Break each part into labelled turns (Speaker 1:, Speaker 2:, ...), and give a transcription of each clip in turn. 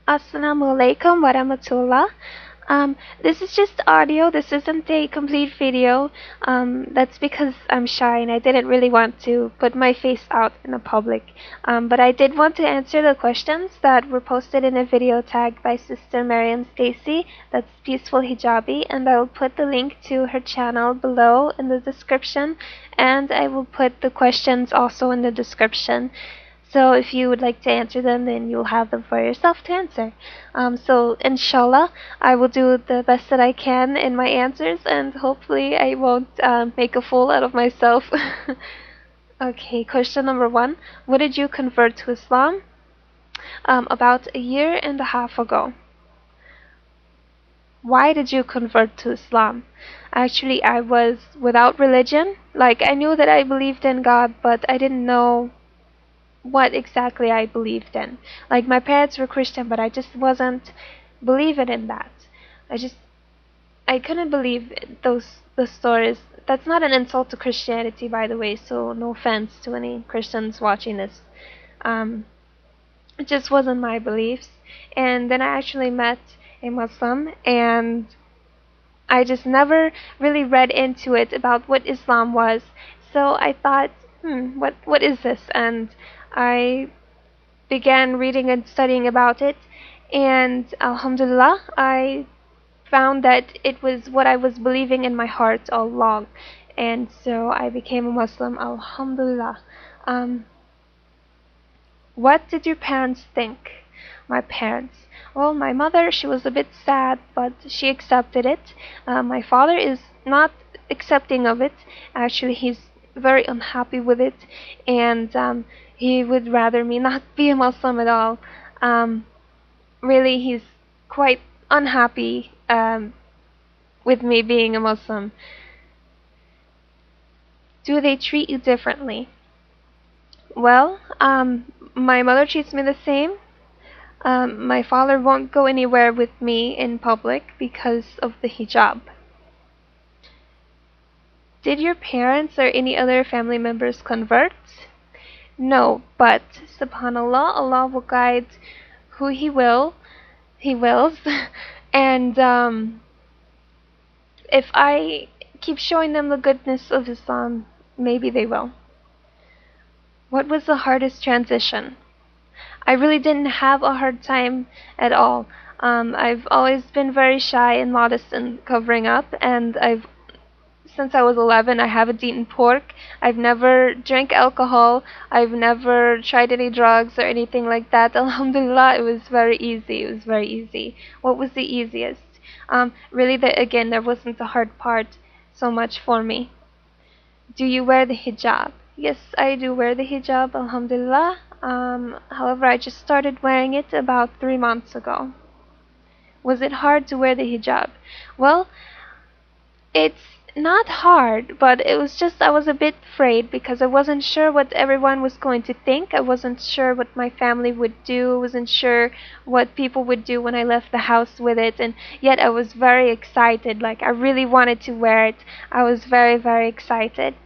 Speaker 1: Assalamu alaikum wa rahmatullah. This is just audio. This isn't a complete video. That's because I'm shy and I didn't really want to put my face out in the public. But I did want to answer the questions that were posted in a video tagged by Sister Maryam Stacy. That's Peaceful Hijabi, and I will put the link to her channel below in the description, and I will put the questions also in the description. So if you would like to answer them, then you'll have them for yourself to answer. So inshallah, I will do the best that I can in my answers, and hopefully I won't make a fool out of myself. Okay, question number 1. When did you convert to Islam? About a year and a half ago. Why did you convert to Islam? Actually, I was without religion. Like, I knew that I believed in God, but I didn't know what exactly I believed in. Like, my parents were Christian, but I just wasn't believing in that. I couldn't believe those stories. That's not an insult to Christianity, by the way, so no offense to any Christians watching this. It just wasn't my beliefs. And then I actually met a Muslim, and I just never really read into it about what Islam was. So I thought, what is this? And I began reading and studying about it, and alhamdulillah, I found that it was what I was believing in my heart all along, and so I became a Muslim, alhamdulillah. What did your parents think? My parents. Well, my mother, she was a bit sad, but she accepted it. My father is not accepting of it. Actually, he's very unhappy with it, and he would rather me not be a Muslim at all. Really, he's quite unhappy with me being a Muslim. Do they treat you differently? Well, my mother treats me the same. My father won't go anywhere with me in public because of the hijab. Did your parents or any other family members convert? No, but subhanallah, Allah will guide who He wills, and if I keep showing them the goodness of Islam, maybe they will. What was the hardest transition? I really didn't have a hard time at all. I've always been very shy and modest and covering up, and since I was 11, I haven't eaten pork. I've never drank alcohol. I've never tried any drugs or anything like that. Alhamdulillah, it was very easy. It was very easy. What was the easiest? Really, again, there wasn't the hard part so much for me. Do you wear the hijab? Yes, I do wear the hijab, alhamdulillah. However, I just started wearing it about 3 months ago. Was it hard to wear the hijab? Well, it's not hard, but it was just I was a bit afraid because I wasn't sure what everyone was going to think. I wasn't sure what my family would do. I wasn't sure what people would do when I left the house with it, and yet I was very excited. Like, I really wanted to wear it. I was very, very excited.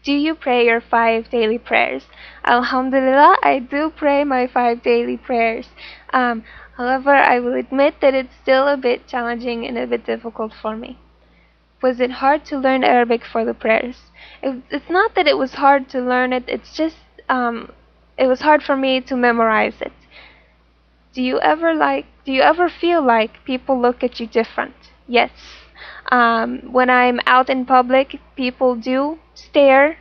Speaker 1: Do you pray your 5 daily prayers? Alhamdulillah, I do pray my 5 daily prayers. However, I will admit that it's still a bit challenging and a bit difficult for me. Was it hard to learn Arabic for the prayers? It's not that it was hard to learn it, it's just it was hard for me to memorize it. Do you ever feel like people look at you different? Yes. When I'm out in public, people do stare.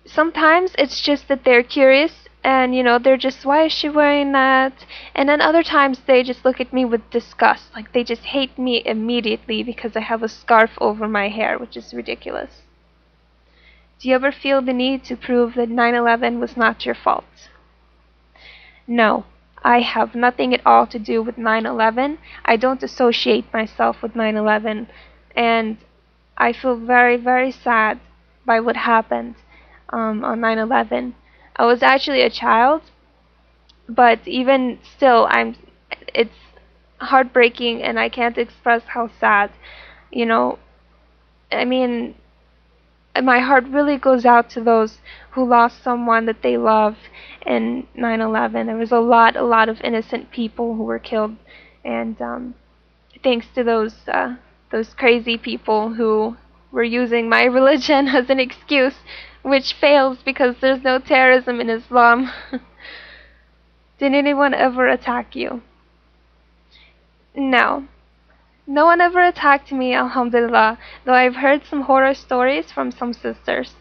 Speaker 1: Sometimes it's just that they're curious and, they're just, why is she wearing that? And then other times they just look at me with disgust. Like, they just hate me immediately because I have a scarf over my hair, which is ridiculous. Do you ever feel the need to prove that 9/11 was not your fault? No. I have nothing at all to do with 9/11. I don't associate myself with 9/11, and I feel very, very sad by what happened on 9/11. I was actually a child, but even still, it's heartbreaking, and I can't express how sad. I mean, my heart really goes out to those who lost someone that they love in 9/11. There was a lot of innocent people who were killed, and thanks to those crazy people who were using my religion as an excuse, which fails because there's no terrorism in Islam. Did anyone ever attack you? No. No one ever attacked me, alhamdulillah, though I've heard some horror stories from some sisters.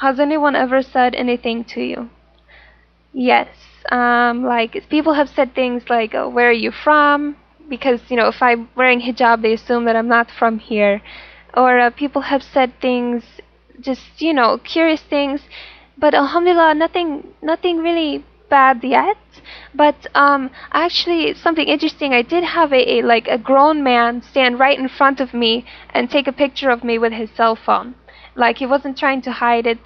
Speaker 1: Has anyone ever said anything to you? Yes. Like, people have said things like, oh, where are you from? Because, if I'm wearing hijab, they assume that I'm not from here. Or people have said things, just, curious things. But alhamdulillah, nothing really bad yet. But actually, something interesting. I did have a grown man stand right in front of me and take a picture of me with his cell phone. Like, he wasn't trying to hide it.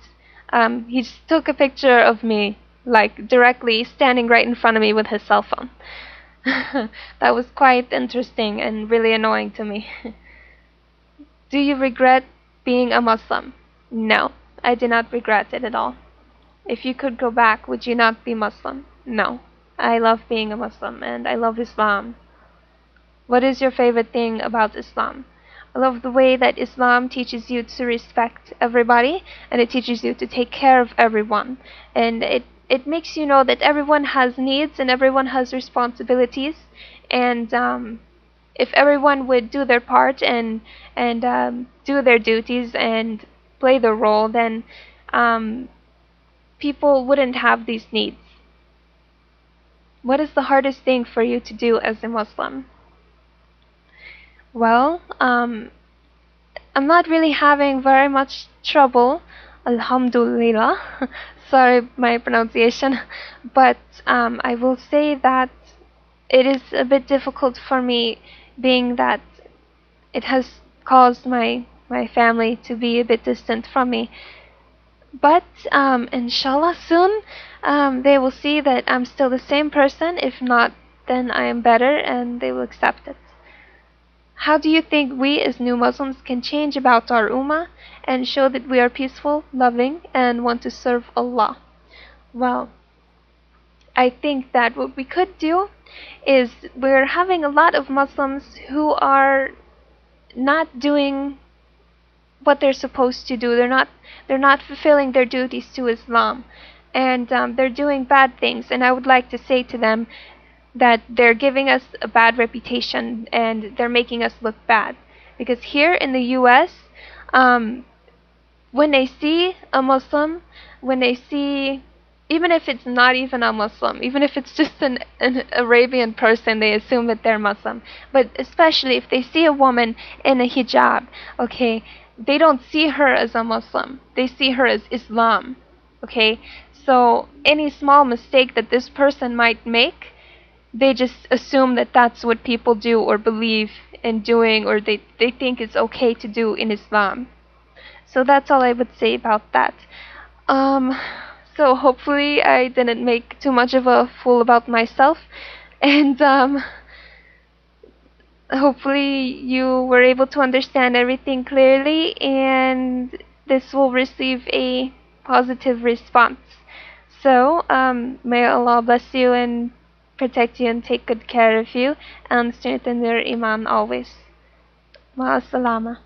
Speaker 1: He just took a picture of me, like directly standing right in front of me with his cell phone. That was quite interesting and really annoying to me. Do you regret being a Muslim? No, I do not regret it at all. If you could go back, would you not be Muslim? No. I love being a Muslim and I love Islam. What is your favorite thing about Islam? I love the way that Islam teaches you to respect everybody, and it teaches you to take care of everyone. And it makes you know that everyone has needs and everyone has responsibilities. And if everyone would do their part and do their duties and play their role, then people wouldn't have these needs. What is the hardest thing for you to do as a Muslim? Well, I'm not really having very much trouble, alhamdulillah. Sorry, my pronunciation, but I will say that it is a bit difficult for me, being that it has caused my family to be a bit distant from me. But inshallah soon they will see that I'm still the same person. If not, then I am better and they will accept it. How do you think we as new Muslims can change about our ummah and show that we are peaceful, loving, and want to serve Allah? Well, I think that what we could do is, we're having a lot of Muslims who are not doing what they're supposed to do. They're not fulfilling their duties to Islam, and they're doing bad things. And I would like to say to them that they're giving us a bad reputation and they're making us look bad. Because here in the U.S., when they see a Muslim, when they see, even if it's not even a Muslim, even if it's just an Arabian person, they assume that they're Muslim. But especially if they see a woman in a hijab, okay, they don't see her as a Muslim. They see her as Islam, okay? So any small mistake that this person might make, they just assume that that's what people do or believe in doing, or they think it's okay to do in Islam. So that's all I would say about that. So hopefully I didn't make too much of a fool about myself, and hopefully you were able to understand everything clearly, and this will receive a positive response. So may Allah bless you and protect you and take good care of you and strengthen your iman always. Ma salama.